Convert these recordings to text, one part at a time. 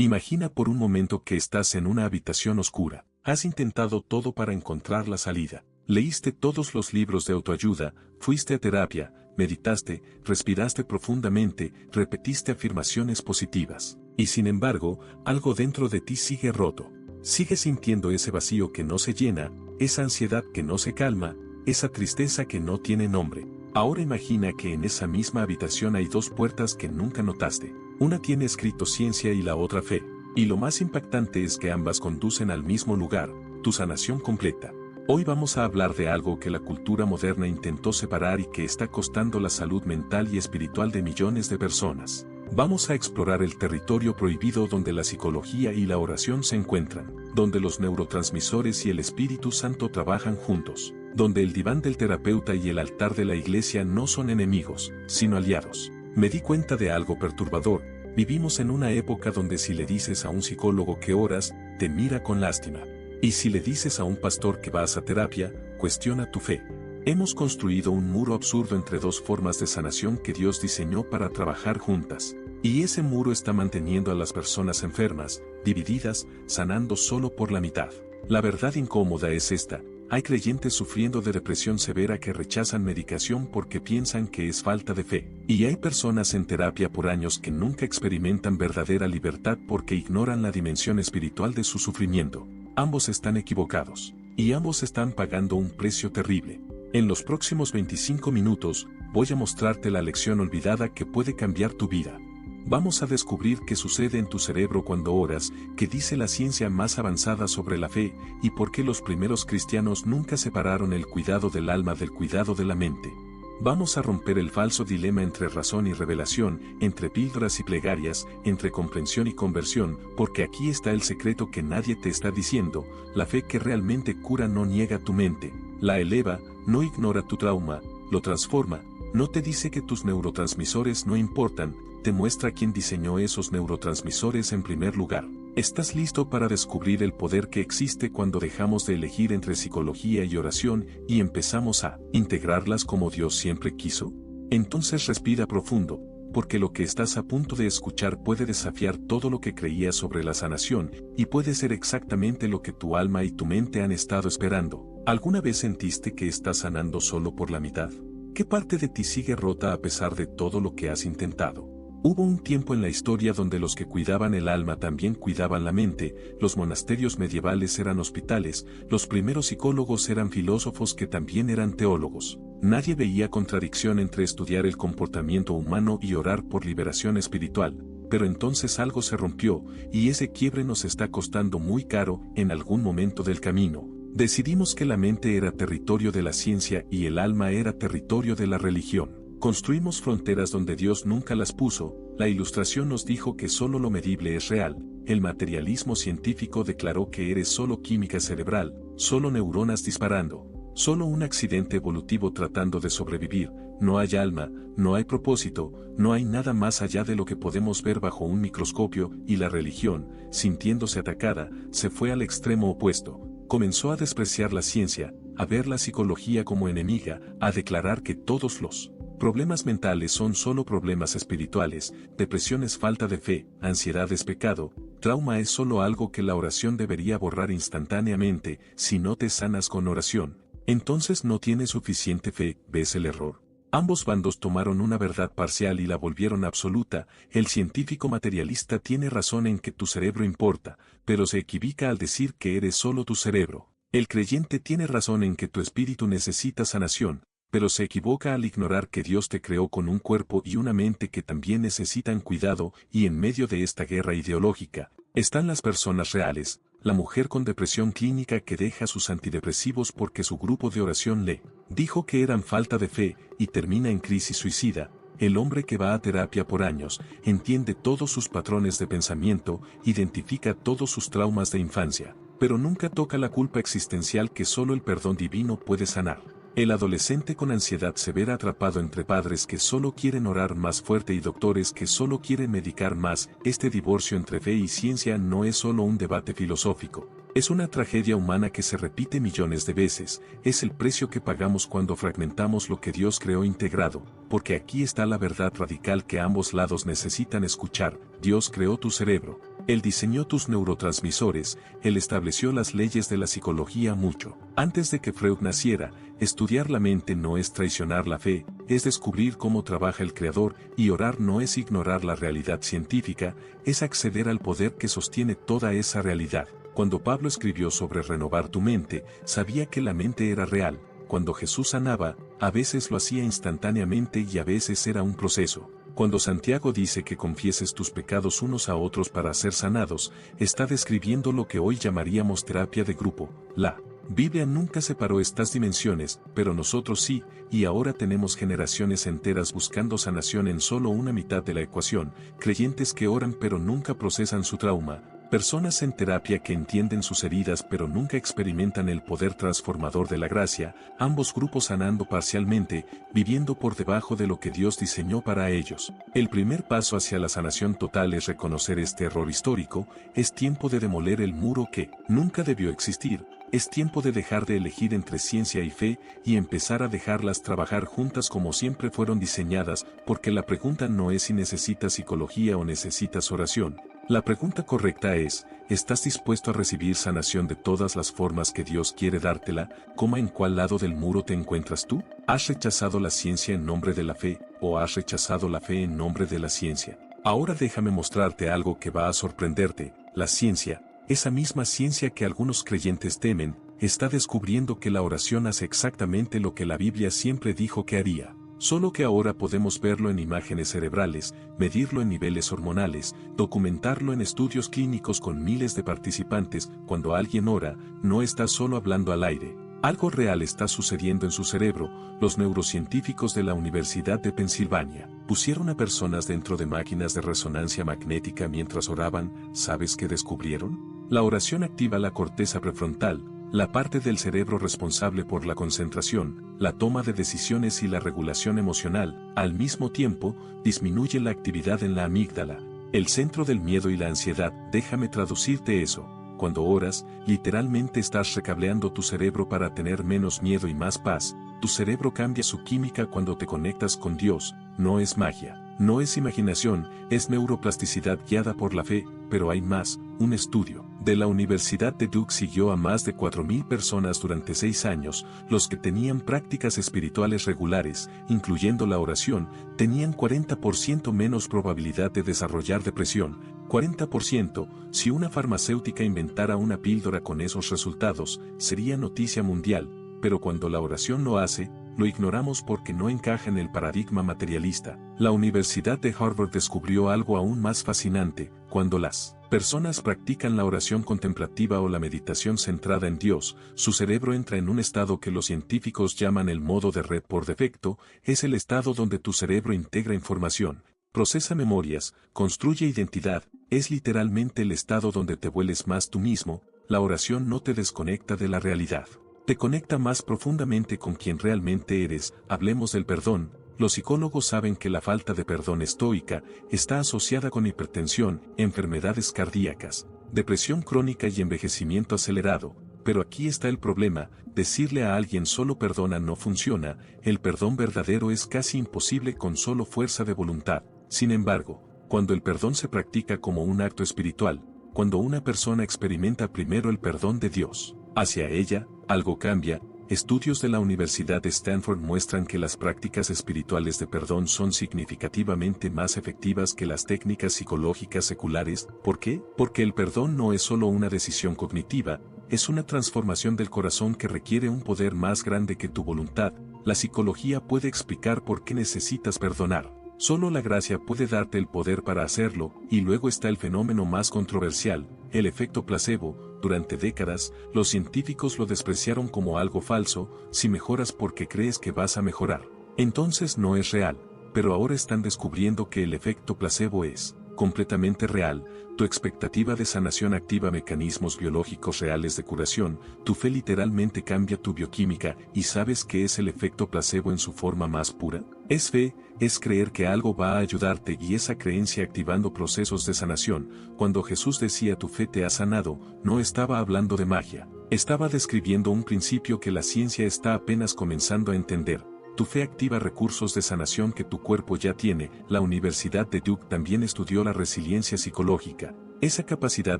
Imagina por un momento que estás en una habitación oscura. Has intentado todo para encontrar la salida. Leíste todos los libros de autoayuda, fuiste a terapia, meditaste, respiraste profundamente, repetiste afirmaciones positivas. Y sin embargo, algo dentro de ti sigue roto. Sigues sintiendo ese vacío que no se llena, esa ansiedad que no se calma, esa tristeza que no tiene nombre. Ahora imagina que en esa misma habitación hay dos puertas que nunca notaste. Una tiene escrito ciencia y la otra fe. Y lo más impactante es que ambas conducen al mismo lugar, tu sanación completa. Hoy vamos a hablar de algo que la cultura moderna intentó separar y que está costando la salud mental y espiritual de millones de personas. Vamos a explorar el territorio prohibido donde la psicología y la oración se encuentran, donde los neurotransmisores y el Espíritu Santo trabajan juntos, donde el diván del terapeuta y el altar de la iglesia no son enemigos, sino aliados. Me di cuenta de algo perturbador. Vivimos en una época donde si le dices a un psicólogo que oras, te mira con lástima. Y si le dices a un pastor que vas a terapia, cuestiona tu fe. Hemos construido un muro absurdo entre dos formas de sanación que Dios diseñó para trabajar juntas. Y ese muro está manteniendo a las personas enfermas, divididas, sanando solo por la mitad. La verdad incómoda es esta. Hay creyentes sufriendo de depresión severa que rechazan medicación porque piensan que es falta de fe. Y hay personas en terapia por años que nunca experimentan verdadera libertad porque ignoran la dimensión espiritual de su sufrimiento. Ambos están equivocados. Y ambos están pagando un precio terrible. En los próximos 25 minutos, voy a mostrarte la lección olvidada que puede cambiar tu vida. Vamos a descubrir qué sucede en tu cerebro cuando oras, qué dice la ciencia más avanzada sobre la fe, y por qué los primeros cristianos nunca separaron el cuidado del alma del cuidado de la mente. Vamos a romper el falso dilema entre razón y revelación, entre píldoras y plegarias, entre comprensión y conversión, porque aquí está el secreto que nadie te está diciendo. La fe que realmente cura no niega tu mente, la eleva, no ignora tu trauma, lo transforma, no te dice que tus neurotransmisores no importan, te muestra quién diseñó esos neurotransmisores en primer lugar. ¿Estás listo para descubrir el poder que existe cuando dejamos de elegir entre psicología y oración y empezamos a integrarlas como Dios siempre quiso? Entonces respira profundo, porque lo que estás a punto de escuchar puede desafiar todo lo que creías sobre la sanación y puede ser exactamente lo que tu alma y tu mente han estado esperando. ¿Alguna vez sentiste que estás sanando solo por la mitad? ¿Qué parte de ti sigue rota a pesar de todo lo que has intentado? Hubo un tiempo en la historia donde los que cuidaban el alma también cuidaban la mente, los monasterios medievales eran hospitales, los primeros psicólogos eran filósofos que también eran teólogos. Nadie veía contradicción entre estudiar el comportamiento humano y orar por liberación espiritual, pero entonces algo se rompió, y ese quiebre nos está costando muy caro en algún momento del camino. Decidimos que la mente era territorio de la ciencia y el alma era territorio de la religión. Construimos fronteras donde Dios nunca las puso, la ilustración nos dijo que solo lo medible es real, el materialismo científico declaró que eres solo química cerebral, solo neuronas disparando, solo un accidente evolutivo tratando de sobrevivir, no hay alma, no hay propósito, no hay nada más allá de lo que podemos ver bajo un microscopio, y la religión, sintiéndose atacada, se fue al extremo opuesto, comenzó a despreciar la ciencia, a ver la psicología como enemiga, a declarar que todos los problemas mentales son solo problemas espirituales, depresión es falta de fe, ansiedad es pecado, trauma es solo algo que la oración debería borrar instantáneamente. Si no te sanas con oración, entonces no tienes suficiente fe. ¿Ves el error? Ambos bandos tomaron una verdad parcial y la volvieron absoluta. El científico materialista tiene razón en que tu cerebro importa, pero se equivoca al decir que eres solo tu cerebro. El creyente tiene razón en que tu espíritu necesita sanación, pero se equivoca al ignorar que Dios te creó con un cuerpo y una mente que también necesitan cuidado, y en medio de esta guerra ideológica, están las personas reales, la mujer con depresión clínica que deja sus antidepresivos porque su grupo de oración le dijo que eran falta de fe y termina en crisis suicida, el hombre que va a terapia por años, entiende todos sus patrones de pensamiento, identifica todos sus traumas de infancia, pero nunca toca la culpa existencial que solo el perdón divino puede sanar. El adolescente con ansiedad severa atrapado entre padres que solo quieren orar más fuerte y doctores que solo quieren medicar más. Este divorcio entre fe y ciencia no es solo un debate filosófico, Es una tragedia humana que se repite millones de veces, es el precio que pagamos cuando fragmentamos lo que Dios creó integrado, porque aquí está la verdad radical que ambos lados necesitan escuchar. Dios creó tu cerebro, Él diseñó tus neurotransmisores, Él estableció las leyes de la psicología mucho. Antes de que Freud naciera, estudiar la mente no es traicionar la fe, es descubrir cómo trabaja el Creador, y orar no es ignorar la realidad científica, es acceder al poder que sostiene toda esa realidad. Cuando Pablo escribió sobre renovar tu mente, sabía que la mente era real. Cuando Jesús sanaba, a veces lo hacía instantáneamente y a veces era un proceso. Cuando Santiago dice que confieses tus pecados unos a otros para ser sanados, está describiendo lo que hoy llamaríamos terapia de grupo. La Biblia nunca separó estas dimensiones, pero nosotros sí, y ahora tenemos generaciones enteras buscando sanación en solo una mitad de la ecuación, creyentes que oran pero nunca procesan su trauma. Personas en terapia que entienden sus heridas pero nunca experimentan el poder transformador de la gracia, ambos grupos sanando parcialmente, viviendo por debajo de lo que Dios diseñó para ellos. El primer paso hacia la sanación total es reconocer este error histórico, es tiempo de demoler el muro que nunca debió existir, es tiempo de dejar de elegir entre ciencia y fe y empezar a dejarlas trabajar juntas como siempre fueron diseñadas, porque la pregunta no es si necesitas psicología o necesitas oración. La pregunta correcta es, ¿estás dispuesto a recibir sanación de todas las formas que Dios quiere dártela? ¿En cuál lado del muro te encuentras tú? ¿Has rechazado la ciencia en nombre de la fe, o has rechazado la fe en nombre de la ciencia? Ahora déjame mostrarte algo que va a sorprenderte. La ciencia, esa misma ciencia que algunos creyentes temen, está descubriendo que la oración hace exactamente lo que la Biblia siempre dijo que haría. Solo que ahora podemos verlo en imágenes cerebrales, medirlo en niveles hormonales, documentarlo en estudios clínicos con miles de participantes. Cuando alguien ora, no está solo hablando al aire. Algo real está sucediendo en su cerebro. Los neurocientíficos de la Universidad de Pensilvania pusieron a personas dentro de máquinas de resonancia magnética mientras oraban. ¿Sabes qué descubrieron? La oración activa la corteza prefrontal, la parte del cerebro responsable por la concentración, la toma de decisiones y la regulación emocional. Al mismo tiempo, disminuye la actividad en la amígdala, el centro del miedo y la ansiedad. Déjame traducirte eso. Cuando oras, literalmente estás recableando tu cerebro para tener menos miedo y más paz. Tu cerebro cambia su química cuando te conectas con Dios. No es magia, no es imaginación, es neuroplasticidad guiada por la fe. Pero hay más. Un estudio de la Universidad de Duke siguió a más de 4.000 personas durante 6 años. Los que tenían prácticas espirituales regulares, incluyendo la oración, tenían 40% menos probabilidad de desarrollar depresión. 40%. Si una farmacéutica inventara una píldora con esos resultados, sería noticia mundial. Pero cuando la oración lo hace, lo ignoramos porque no encaja en el paradigma materialista. La Universidad de Harvard descubrió algo aún más fascinante. Cuando las personas practican la oración contemplativa o la meditación centrada en Dios, su cerebro entra en un estado que los científicos llaman el modo de red por defecto. Es el estado donde tu cerebro integra información, procesa memorias, construye identidad. Es literalmente el estado donde te vuelves más tú mismo. La oración no te desconecta de la realidad, te conecta más profundamente con quien realmente eres. Hablemos del perdón. Los psicólogos saben que la falta de perdón estoica está asociada con hipertensión, enfermedades cardíacas, depresión crónica y envejecimiento acelerado. Pero aquí está el problema: decirle a alguien solo perdona no funciona. El perdón verdadero es casi imposible con solo fuerza de voluntad. Sin embargo, cuando el perdón se practica como un acto espiritual, cuando una persona experimenta primero el perdón de Dios hacia ella, algo cambia. Estudios de la Universidad de Stanford muestran que las prácticas espirituales de perdón son significativamente más efectivas que las técnicas psicológicas seculares. ¿Por qué? Porque el perdón no es solo una decisión cognitiva, es una transformación del corazón que requiere un poder más grande que tu voluntad. La psicología puede explicar por qué necesitas perdonar. Solo la gracia puede darte el poder para hacerlo. Y luego está el fenómeno más controversial, el efecto placebo. Durante décadas, los científicos lo despreciaron como algo falso. Si mejoras porque crees que vas a mejorar, entonces no es real. Pero ahora están descubriendo que el efecto placebo es completamente real, tu expectativa de sanación activa mecanismos biológicos reales de curación, tu fe literalmente cambia tu bioquímica y ¿sabes qué es el efecto placebo en su forma más pura? Es fe, es creer que algo va a ayudarte y esa creencia activando procesos de sanación. Cuando Jesús decía tu fe te ha sanado, no estaba hablando de magia, estaba describiendo un principio que la ciencia está apenas comenzando a entender. Tu fe activa recursos de sanación que tu cuerpo ya tiene. La Universidad de Duke también estudió la resiliencia psicológica. Esa capacidad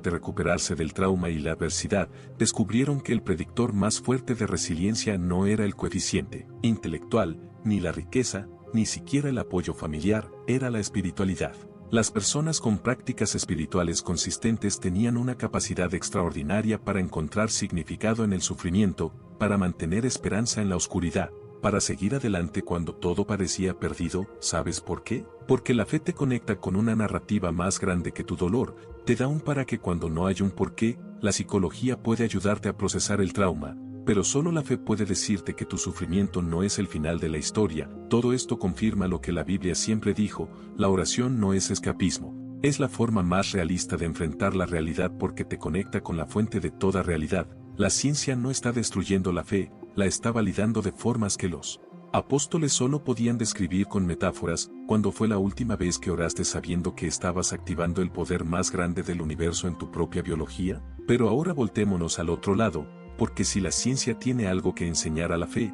de recuperarse del trauma y la adversidad. Descubrieron que el predictor más fuerte de resiliencia no era el coeficiente intelectual, ni la riqueza, ni siquiera el apoyo familiar, era la espiritualidad. Las personas con prácticas espirituales consistentes tenían una capacidad extraordinaria para encontrar significado en el sufrimiento, para mantener esperanza en la oscuridad, para seguir adelante cuando todo parecía perdido. ¿Sabes por qué? Porque la fe te conecta con una narrativa más grande que tu dolor, te da un para qué cuando no hay un por qué. La psicología puede ayudarte a procesar el trauma, pero solo la fe puede decirte que tu sufrimiento no es el final de la historia. Todo esto confirma lo que la Biblia siempre dijo: la oración no es escapismo, es la forma más realista de enfrentar la realidad porque te conecta con la fuente de toda realidad. La ciencia no está destruyendo la fe, la está validando de formas que los apóstoles solo podían describir con metáforas. ¿Cuándo fue la última vez que oraste sabiendo que estabas activando el poder más grande del universo en tu propia biología? Pero ahora voltémonos al otro lado, porque si la ciencia tiene algo que enseñar a la fe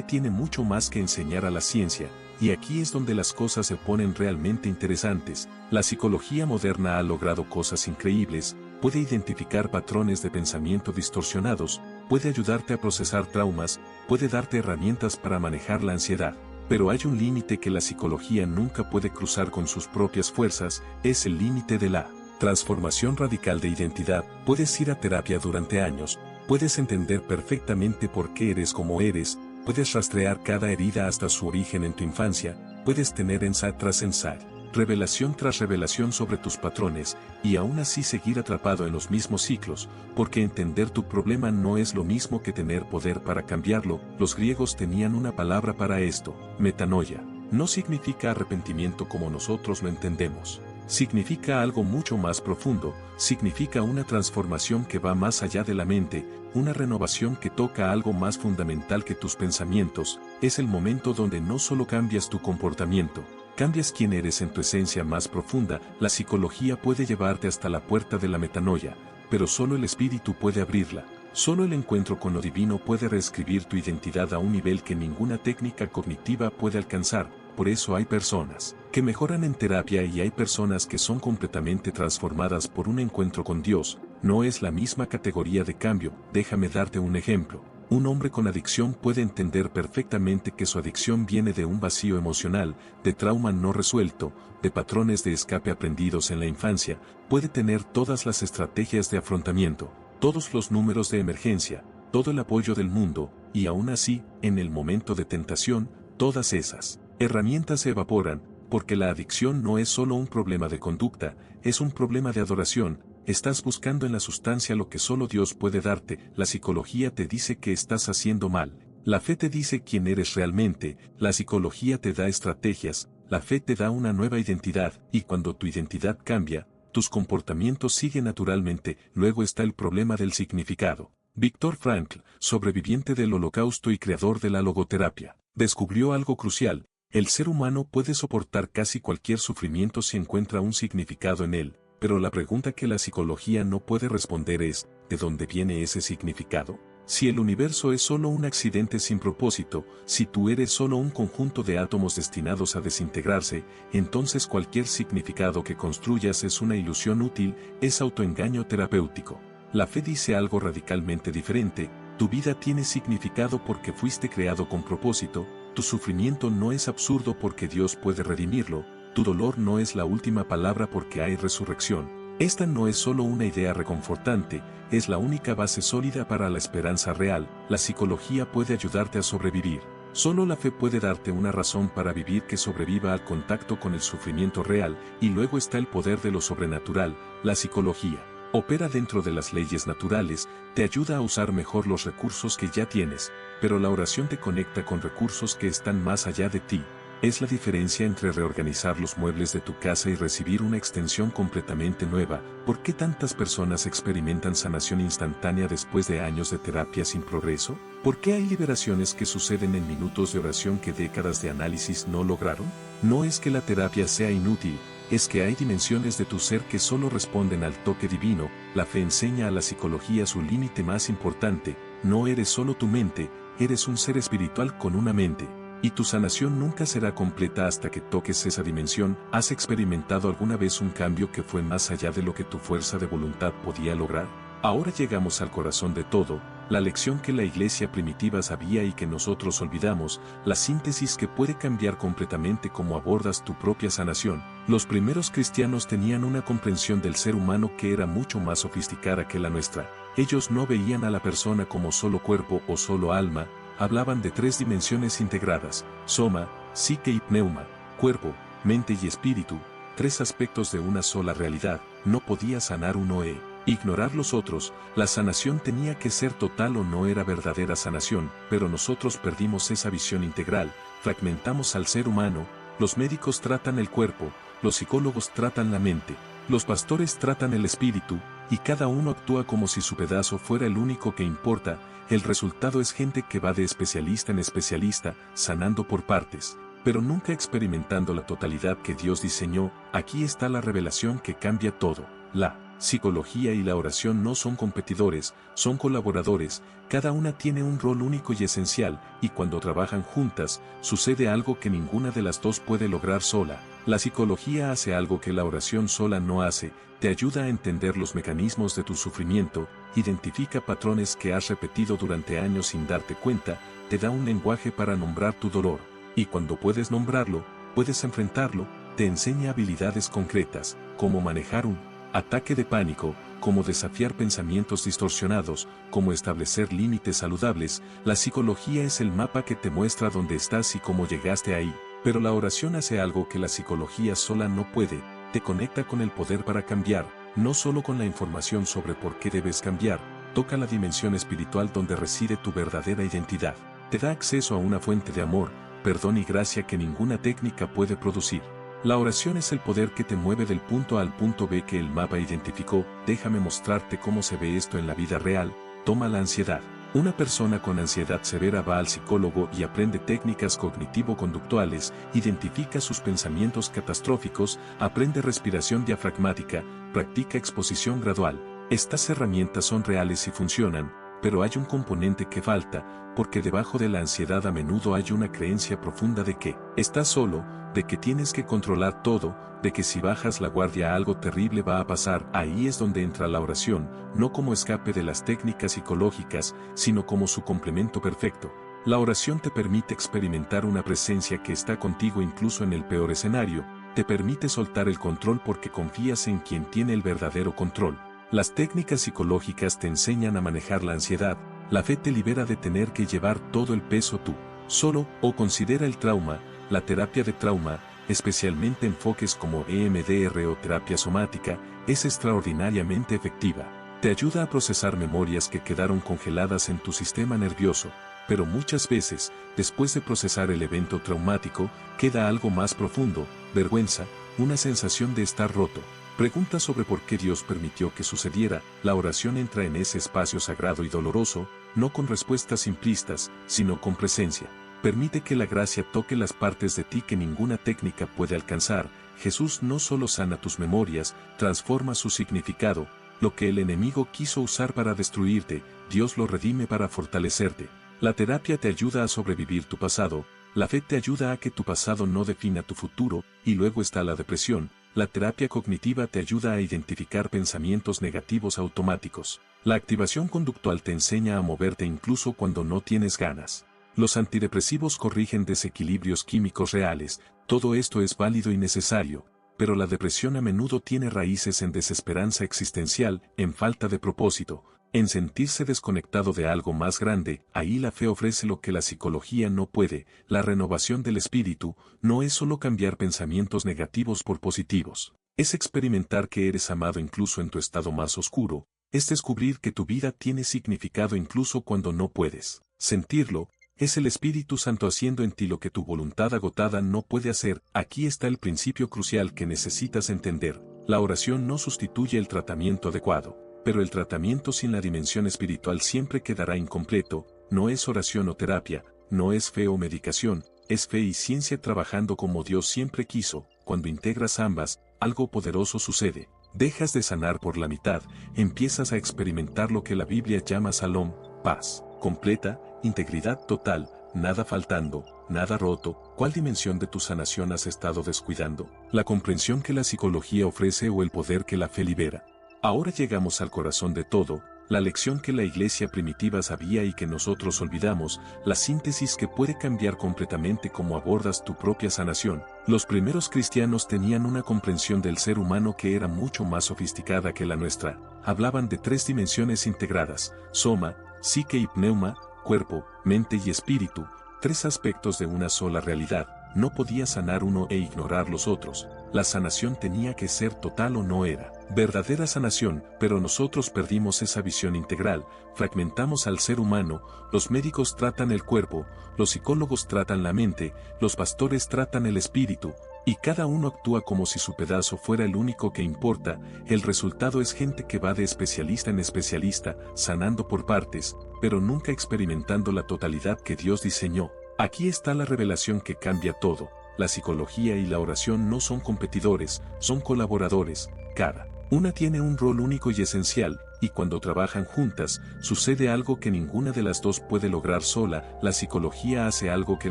tiene mucho más que enseñar a la ciencia, y aquí es donde las cosas se ponen realmente interesantes. La psicología moderna ha logrado cosas increíbles, puede identificar patrones de pensamiento distorsionados, puede ayudarte a procesar traumas, puede darte herramientas para manejar la ansiedad. Pero hay un límite que la psicología nunca puede cruzar con sus propias fuerzas, es el límite de la transformación radical de identidad. Puedes ir a terapia durante años, puedes entender perfectamente por qué eres como eres, puedes rastrear cada herida hasta su origen en tu infancia, puedes tener insight tras insight, revelación tras revelación sobre tus patrones, y aún así seguir atrapado en los mismos ciclos, porque entender tu problema no es lo mismo que tener poder para cambiarlo. Los griegos tenían una palabra para esto: metanoia. No significa arrepentimiento como nosotros lo entendemos. Significa algo mucho más profundo, significa una transformación que va más allá de la mente, una renovación que toca algo más fundamental que tus pensamientos. Es el momento donde no solo cambias tu comportamiento, cambias quién eres en tu esencia más profunda. La psicología puede llevarte hasta la puerta de la metanoia, pero solo el espíritu puede abrirla. Solo el encuentro con lo divino puede reescribir tu identidad a un nivel que ninguna técnica cognitiva puede alcanzar. Por eso hay personas que mejoran en terapia y hay personas que son completamente transformadas por un encuentro con Dios. No es la misma categoría de cambio. Déjame darte un ejemplo. Un hombre con adicción puede entender perfectamente que su adicción viene de un vacío emocional, de trauma no resuelto, de patrones de escape aprendidos en la infancia. Puede tener todas las estrategias de afrontamiento, todos los números de emergencia, todo el apoyo del mundo, y aún así, en el momento de tentación, todas esas herramientas se evaporan, porque la adicción no es solo un problema de conducta, es un problema de adoración. Estás buscando en la sustancia lo que solo Dios puede darte. La psicología te dice que estás haciendo mal, la fe te dice quién eres realmente. La psicología te da estrategias, la fe te da una nueva identidad, y cuando tu identidad cambia, tus comportamientos siguen naturalmente. Luego está el problema del significado. Viktor Frankl, sobreviviente del Holocausto y creador de la logoterapia, descubrió algo crucial: el ser humano puede soportar casi cualquier sufrimiento si encuentra un significado en él, pero la pregunta que la psicología no puede responder es: ¿de dónde viene ese significado? Si el universo es solo un accidente sin propósito, si tú eres solo un conjunto de átomos destinados a desintegrarse, entonces cualquier significado que construyas es una ilusión útil, es autoengaño terapéutico. La fe dice algo radicalmente diferente: tu vida tiene significado porque fuiste creado con propósito, tu sufrimiento no es absurdo porque Dios puede redimirlo, tu dolor no es la última palabra porque hay resurrección. Esta no es solo una idea reconfortante, es la única base sólida para la esperanza real. La psicología puede ayudarte a sobrevivir. Solo la fe puede darte una razón para vivir que sobreviva al contacto con el sufrimiento real, y luego está el poder de lo sobrenatural. La psicología opera dentro de las leyes naturales, te ayuda a usar mejor los recursos que ya tienes, pero la oración te conecta con recursos que están más allá de ti. Es la diferencia entre reorganizar los muebles de tu casa y recibir una extensión completamente nueva. ¿Por qué tantas personas experimentan sanación instantánea después de años de terapia sin progreso? ¿Por qué hay liberaciones que suceden en minutos de oración que décadas de análisis no lograron? No es que la terapia sea inútil, es que hay dimensiones de tu ser que solo responden al toque divino. La fe enseña a la psicología su límite más importante: no eres solo tu mente, eres un ser espiritual con una mente. Y tu sanación nunca será completa hasta que toques esa dimensión. ¿Has experimentado alguna vez un cambio que fue más allá de lo que tu fuerza de voluntad podía lograr? Ahora llegamos al corazón de todo, la lección que la iglesia primitiva sabía y que nosotros olvidamos, la síntesis que puede cambiar completamente cómo abordas tu propia sanación. Los primeros cristianos tenían una comprensión del ser humano que era mucho más sofisticada que la nuestra. Ellos no veían a la persona como solo cuerpo o solo alma. Hablaban de tres dimensiones integradas: soma, psique y pneuma, cuerpo, mente y espíritu, tres aspectos de una sola realidad. No podía sanar uno e ignorar los otros. La sanación tenía que ser total o no era verdadera sanación, pero nosotros perdimos esa visión integral, fragmentamos al ser humano. Los médicos tratan el cuerpo, los psicólogos tratan la mente, los pastores tratan el espíritu, y cada uno actúa como si su pedazo fuera el único que importa. El resultado es gente que va de especialista en especialista, sanando por partes, pero nunca experimentando la totalidad que Dios diseñó. Aquí está la revelación que cambia todo. La psicología y la oración no son competidores, son colaboradores. Cada una tiene un rol único y esencial, y cuando trabajan juntas, sucede algo que ninguna de las dos puede lograr sola. La psicología hace algo que la oración sola no hace: te ayuda a entender los mecanismos de tu sufrimiento, identifica patrones que has repetido durante años sin darte cuenta, te da un lenguaje para nombrar tu dolor, y cuando puedes nombrarlo, puedes enfrentarlo. Te enseña habilidades concretas, como manejar un ataque de pánico, cómo desafiar pensamientos distorsionados, cómo establecer límites saludables. La psicología es el mapa que te muestra dónde estás y cómo llegaste ahí, pero la oración hace algo que la psicología sola no puede: te conecta con el poder para cambiar, no solo con la información sobre por qué debes cambiar. Toca la dimensión espiritual donde reside tu verdadera identidad. Te da acceso a una fuente de amor, perdón y gracia que ninguna técnica puede producir. La oración es el poder que te mueve del punto A al punto B que el mapa identificó. Déjame mostrarte cómo se ve esto en la vida real. Toma la ansiedad. Una persona con ansiedad severa va al psicólogo y aprende técnicas cognitivo-conductuales, identifica sus pensamientos catastróficos, aprende respiración diafragmática, practica exposición gradual. Estas herramientas son reales y funcionan, pero hay un componente que falta, porque debajo de la ansiedad a menudo hay una creencia profunda de que estás solo, de que tienes que controlar todo, de que si bajas la guardia algo terrible va a pasar. Ahí es donde entra la oración, no como escape de las técnicas psicológicas, sino como su complemento perfecto. La oración te permite experimentar una presencia que está contigo incluso en el peor escenario, te permite soltar el control porque confías en quien tiene el verdadero control. Las técnicas psicológicas te enseñan a manejar la ansiedad, la fe te libera de tener que llevar todo el peso tú solo, o considera el trauma. La terapia de trauma, especialmente enfoques como EMDR o terapia somática, es extraordinariamente efectiva. Te ayuda a procesar memorias que quedaron congeladas en tu sistema nervioso, pero muchas veces, después de procesar el evento traumático, queda algo más profundo: vergüenza, una sensación de estar roto. Pregunta sobre por qué Dios permitió que sucediera. La oración entra en ese espacio sagrado y doloroso, no con respuestas simplistas, sino con presencia. Permite que la gracia toque las partes de ti que ninguna técnica puede alcanzar. Jesús no solo sana tus memorias, transforma su significado. Lo que el enemigo quiso usar para destruirte, Dios lo redime para fortalecerte. La terapia te ayuda a sobrevivir tu pasado, la fe te ayuda a que tu pasado no defina tu futuro, y luego está la depresión. La terapia cognitiva te ayuda a identificar pensamientos negativos automáticos. La activación conductual te enseña a moverte incluso cuando no tienes ganas. Los antidepresivos corrigen desequilibrios químicos reales. Todo esto es válido y necesario, pero la depresión a menudo tiene raíces en desesperanza existencial, en falta de propósito, en sentirse desconectado de algo más grande. Ahí la fe ofrece lo que la psicología no puede. La renovación del espíritu no es solo cambiar pensamientos negativos por positivos, es experimentar que eres amado incluso en tu estado más oscuro, es descubrir que tu vida tiene significado incluso cuando no puedes sentirlo. Es el Espíritu Santo haciendo en ti lo que tu voluntad agotada no puede hacer. Aquí está el principio crucial que necesitas entender. La oración no sustituye el tratamiento adecuado, pero el tratamiento sin la dimensión espiritual siempre quedará incompleto. No es oración o terapia, no es fe o medicación, es fe y ciencia trabajando como Dios siempre quiso. Cuando integras ambas, algo poderoso sucede. Dejas de sanar por la mitad, empiezas a experimentar lo que la Biblia llama Shalom, paz completa, integridad total, nada faltando, nada roto. ¿Cuál dimensión de tu sanación has estado descuidando? ¿La comprensión que la psicología ofrece o el poder que la fe libera? Ahora llegamos al corazón de todo, la lección que la iglesia primitiva sabía y que nosotros olvidamos, la síntesis que puede cambiar completamente cómo abordas tu propia sanación. Los primeros cristianos tenían una comprensión del ser humano que era mucho más sofisticada que la nuestra. Hablaban de 3 dimensiones integradas: soma, psique y pneuma, cuerpo, mente y espíritu, 3 aspectos de una sola realidad. No podía sanar uno e ignorar los otros. La sanación tenía que ser total o no era verdadera sanación, pero nosotros perdimos esa visión integral, fragmentamos al ser humano. Los médicos tratan el cuerpo, los psicólogos tratan la mente, los pastores tratan el espíritu, y cada uno actúa como si su pedazo fuera el único que importa. El resultado es gente que va de especialista en especialista, sanando por partes, pero nunca experimentando la totalidad que Dios diseñó. Aquí está la revelación que cambia todo. La psicología y la oración no son competidores, son colaboradores. Cada una tiene un rol único y esencial, y cuando trabajan juntas, sucede algo que ninguna de las dos puede lograr sola. La psicología hace algo que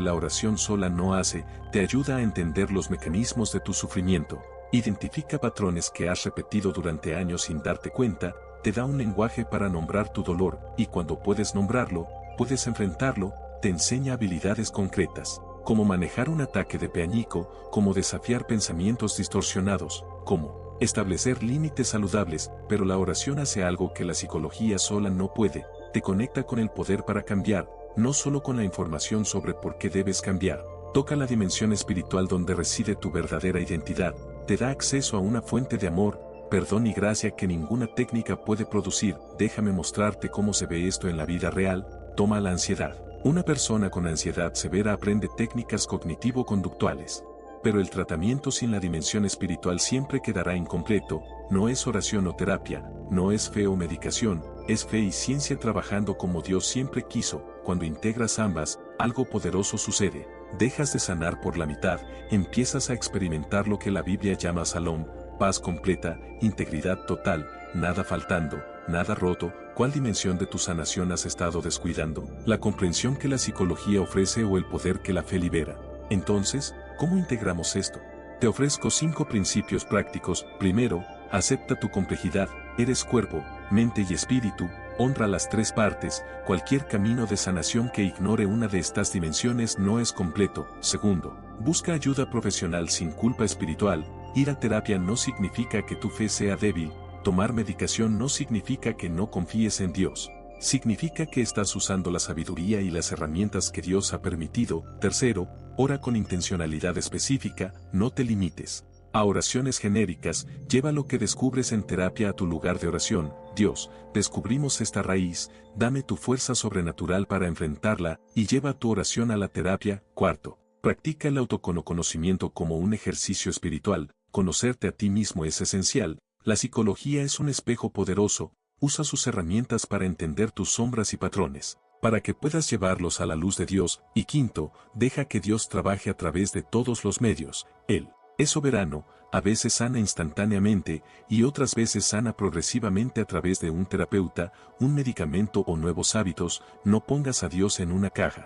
la oración sola no hace, te ayuda a entender los mecanismos de tu sufrimiento, identifica patrones que has repetido durante años sin darte cuenta, te da un lenguaje para nombrar tu dolor, y cuando puedes nombrarlo, puedes enfrentarlo, te enseña habilidades concretas, como manejar un ataque de pánico, como desafiar pensamientos distorsionados, como establecer límites saludables. Pero la oración hace algo que la psicología sola no puede, te conecta con el poder para cambiar, no solo con la información sobre por qué debes cambiar. Toca la dimensión espiritual donde reside tu verdadera identidad, te da acceso a una fuente de amor, perdón y gracia que ninguna técnica puede producir. Déjame mostrarte cómo se ve esto en la vida real. Toma la ansiedad. Una persona con ansiedad severa aprende técnicas cognitivo-conductuales. Pero el tratamiento sin la dimensión espiritual siempre quedará incompleto. No es oración o terapia, no es fe o medicación, es fe y ciencia trabajando como Dios siempre quiso. Cuando integras ambas, algo poderoso sucede. Dejas de sanar por la mitad, empiezas a experimentar lo que la Biblia llama Shalom, paz completa, integridad total, nada faltando, nada roto. ¿Cuál dimensión de tu sanación has estado descuidando? ¿La comprensión que la psicología ofrece o el poder que la fe libera? Entonces, ¿cómo integramos esto? Te ofrezco 5 principios prácticos. Primero, acepta tu complejidad. Eres cuerpo, mente y espíritu. Honra las 3 partes. Cualquier camino de sanación que ignore una de estas dimensiones no es completo. Segundo, busca ayuda profesional sin culpa espiritual. Ir a terapia no significa que tu fe sea débil. Tomar medicación no significa que no confíes en Dios. Significa que estás usando la sabiduría y las herramientas que Dios ha permitido. Tercero, ora con intencionalidad específica, no te limites a oraciones genéricas. Lleva lo que descubres en terapia a tu lugar de oración. Dios, descubrimos esta raíz, dame tu fuerza sobrenatural para enfrentarla, y lleva tu oración a la terapia. Cuarto, practica el autoconocimiento como un ejercicio espiritual. Conocerte a ti mismo es esencial. La psicología es un espejo poderoso, usa sus herramientas para entender tus sombras y patrones, para que puedas llevarlos a la luz de Dios. Y quinto, deja que Dios trabaje a través de todos los medios. Él es soberano, a veces sana instantáneamente, y otras veces sana progresivamente a través de un terapeuta, un medicamento o nuevos hábitos. No pongas a Dios en una caja.